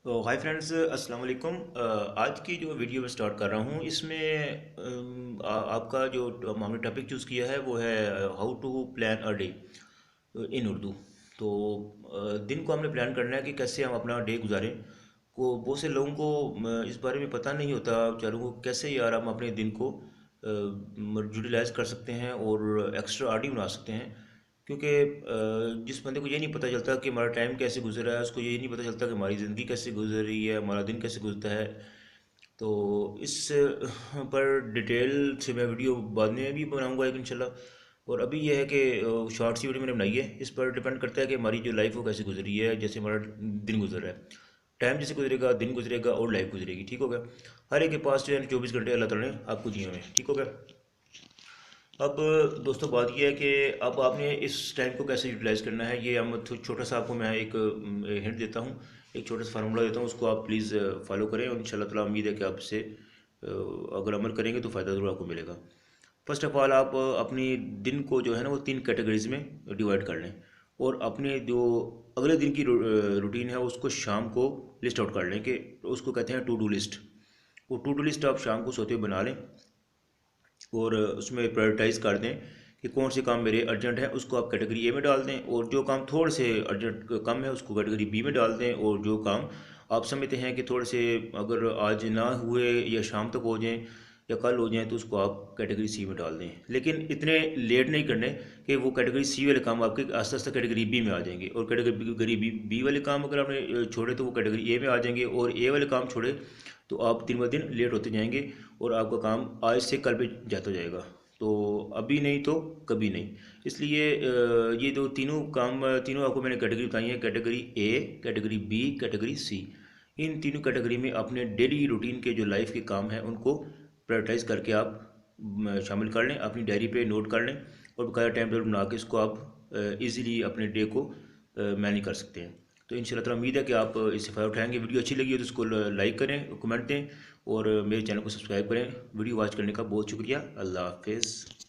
Hi friends, अस्सलाम वालेकुम। आज की जो वीडियो मैं स्टार्ट कर रहा हूँ इसमें आपका जो हमने टॉपिक चूज़ किया है वो है how to plan a day in Urdu. तो दिन को हमने प्लान करना है कि कैसे हम अपना डे गुजारें। को बहुत से लोगों को इस बारे में पता नहीं होता बेचारों को कैसे यार हम अपने दिन को यूटिलाइज कर सकते हैं और एक्स्ट्रा आर्डी बना सकते हैं। क्योंकि जिस बंदे को ये नहीं पता चलता कि हमारा टाइम कैसे गुजर रहा है, उसको ये नहीं पता चलता कि हमारी ज़िंदगी कैसे गुजर रही है, हमारा दिन कैसे गुजरता है। तो इस पर डिटेल से मैं वीडियो बाद में भी बनाऊंगा एक इंशाल्लाह। और अभी यह है कि शॉर्ट सी वीडियो मैंने बनाई है, इस पर डिपेंड करता है कि हमारी जो लाइफ वो कैसे गुजरी है, जैसे हमारा दिन गुजर रहा है। टाइम जैसे गुजरेगा, दिन गुजरेगा और लाइफ गुजरेगी। ठीक हो गया। हर एक के पास जो है 24 घंटे अल्लाह ताला ने आपको दिए हुए हैं। ठीक हो गया। अब दोस्तों बात यह है कि अब आपने इस टाइम को कैसे यूटिलाइज़ करना है, ये हम छोटा सा आपको मैं एक हिंट देता हूँ, एक छोटा सा फार्मूला देता हूँ, उसको आप प्लीज़ फॉलो करें और इंशाल्लाह ताला उम्मीद है कि आपसे अगर अमल करेंगे तो फ़ायदा ज़रूर आपको मिलेगा। फर्स्ट ऑफ ऑल आप अपनी दिन को जो है ना वो 3 कैटेगरीज में डिवाइड कर लें। और अपने जो अगले दिन की रूटीन है उसको शाम को लिस्ट आउट कर लें, कि उसको कहते हैं टू डू लिस्ट। वो टू डू लिस्ट आप शाम को सोते हुए बना लें और उसमें प्रायोरिटाइज़ कर दें कि कौन से काम मेरे अर्जेंट हैं, उसको आप कैटेगरी ए में डाल दें, और जो काम थोड़े से अर्जेंट कम है उसको कैटेगरी बी में डाल दें, और जो काम आप समझते हैं कि थोड़े से अगर आज ना हुए या शाम तक हो जाएं या कल हो जाएं तो उसको आप कैटेगरी सी में डाल दें। लेकिन इतने लेट नहीं करने कि वो कैटेगरी सी वाले काम आपके आस्ते आस्ते कैटेगरी बी में आ जाएंगे, और कैटेगरी बी वाले काम अगर आपने छोड़े तो वो कैटेगरी ए में आ जाएंगे, और ए वाले काम छोड़े तो आप दिन ब दिन लेट होते जाएंगे और आपका काम आज से कल पे जाता जाएगा। तो अभी नहीं तो कभी नहीं। इसलिए ये जो तीनों काम, तीनों आपको मैंने कैटेगरी बताई है, category A, category B, category C. इन तीनों कैटेगरी में अपने डेली रूटीन के जो लाइफ के काम हैं उनको प्रायोरिटाइज करके आप शामिल कर लें, अपनी डायरी पे नोट कर लें, और बकाया टाइम टेबल बना के इसको आप इजीली अपने डे को मैनेज कर सकते हैं। तो इंशाल्लाह ताला उम्मीद है कि आप इससे फ़ायदा उठाएंगे। वीडियो अच्छी लगी हो तो इसको लाइक करें, कमेंट दें, और मेरे चैनल को सब्सक्राइब करें। वीडियो वॉच करने का बहुत शुक्रिया। अल्लाह हाफिज़।